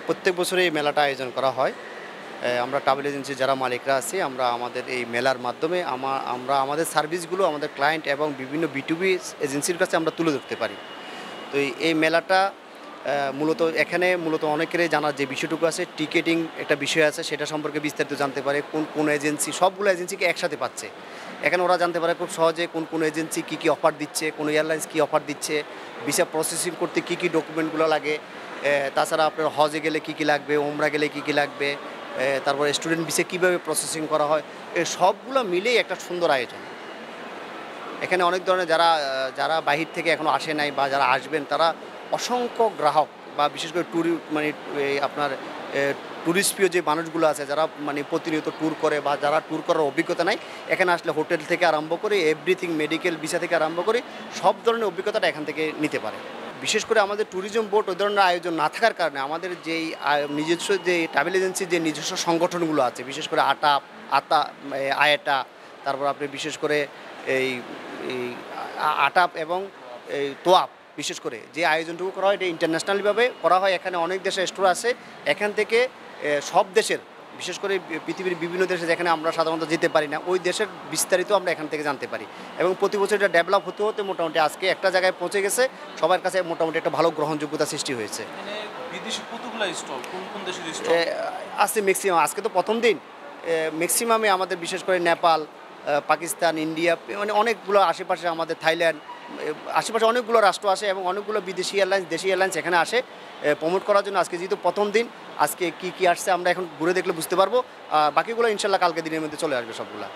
প্রত্যেক বছরই এই মেলাটা আয়োজন করা হয়। আমরা ট্রাভেল এজেন্সি যারা মালিকরা আছি আমরা আমাদের এই মেলার মাধ্যমে আমরা আমাদের সার্ভিসগুলো আমাদের ক্লায়েন্ট এবং বিভিন্ন বিটুবি এজেন্সির কাছে আমরা তুলে ধরতে পারি। তো এই মেলাটা মূলত অনেকেরই জানার যে বিষয়টুকু আছে টিকেটিং একটা বিষয় আছে সেটা সম্পর্কে বিস্তারিত জানতে পারে কোন এজেন্সি সবগুলো এজেন্সিকে একসাথে পাচ্ছে। এখানে ওরা জানতে পারে খুব সহজে কোন এজেন্সি কী অফার দিচ্ছে, কোন এয়ারলাইন্স কী অফার দিচ্ছে, ভিসা প্রসেসিং করতে কী ডকুমেন্টগুলো লাগে, তাছাড়া আপনার হজে গেলে কী লাগবে, ওমরা গেলে কী লাগবে, তারপরে স্টুডেন্ট ভিসা কীভাবে প্রসেসিং করা হয়, এই সবগুলো মিলেই একটা সুন্দর আয়োজন। এখানে অনেক ধরনের যারা বাহির থেকে এখনও আসে নাই বা যারা আসবেন তারা অসংখ্য গ্রাহক বা বিশেষ করে আপনার ট্যুরিস্ট প্রিয় যে মানুষগুলো আছে যারা প্রতিনিয়ত ট্যুর করে বা যারা ট্যুর করার অভিজ্ঞতা নাই, এখানে আসলে হোটেল থেকে আরম্ভ করে এভরিথিং মেডিকেল ভিসা থেকে আরম্ভ করে সব ধরনের অভিজ্ঞতাটা এখান থেকে নিতে পারে। বিশেষ করে আমাদের ট্যুরিজম বোর্ড ওই ধরনের আয়োজন না থাকার কারণে আমাদের যেই নিজস্ব যে ট্রাভেল এজেন্সির যে নিজস্ব সংগঠনগুলো আছে, বিশেষ করে আয়াটা, তারপর আপনি বিশেষ করে এই আটাপ এবং এই তোয়াপ, বিশেষ করে যে আয়োজনটুকু করা হয় এটা ইন্টারন্যাশনালভাবে করা হয়। এখানে অনেক দেশের স্টোর আছে, এখান থেকে সব দেশের বিশেষ করে পৃথিবীর বিভিন্ন দেশে যেখানে আমরা সাধারণত যেতে পারি না ওই দেশের বিস্তারিত আমরা এখান থেকে জানতে পারি এবং প্রতি বছর এটা ডেভেলপ হতে হতে মোটামুটি আজকে একটা জায়গায় পৌঁছে গেছে, সবার কাছে মোটামুটি একটা ভালো গ্রহণযোগ্যতা সৃষ্টি হয়েছে। বিদেশি কতগুলো স্টল, কোন দেশের স্টল আছে ম্যাক্সিমাম? আজকে তো প্রথম দিন, ম্যাক্সিমামে আমাদের বিশেষ করে নেপাল, পাকিস্তান, ইন্ডিয়া, অনেকগুলো আশেপাশে আমাদের থাইল্যান্ড, আশেপাশে অনেকগুলো রাষ্ট্র আসে এবং অনেকগুলো বিদেশি এয়ারলাইন্স দেশি এয়ারলাইন্স এখানে আসে প্রমোট করার জন্য। আজকে যেহেতু প্রথম দিন, আজকে কী আসছে আমরা এখন ঘুরে দেখলে বুঝতে পারবো, বাকিগুলো ইনশাল্লাহ কালকে দিনের মধ্যে চলে আসবে সবগুলা।